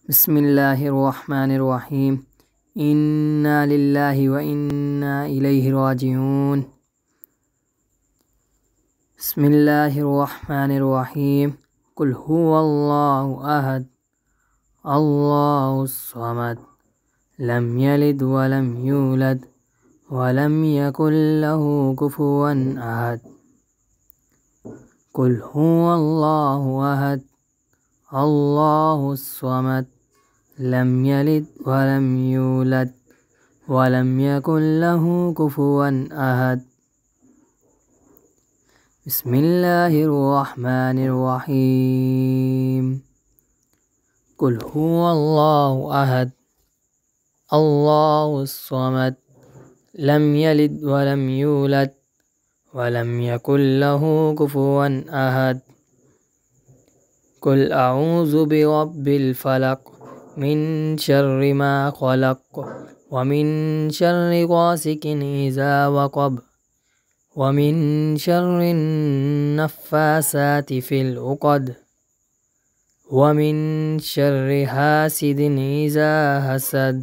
بسم الله الرحمن الرحيم. إنا لله وإنا إليه راجعون. بسم الله الرحمن الرحيم. قل هو الله أحد الله الصمد لم يلد ولم يولد ولم يكن له كفوا أحد. قل هو الله أحد الله الصمد لم يلد ولم يولد ولم يكن له كفوا أحد. بسم الله الرحمن الرحيم. قل هو الله أحد الله الصمد لم يلد ولم يولد ولم يكن له كفوا أحد. قل أعوذ برب الفلق من شر ما خلق ومن شر غاسق إذا وقب ومن شر النفاثات في العقد ومن شر حاسد إذا حسد.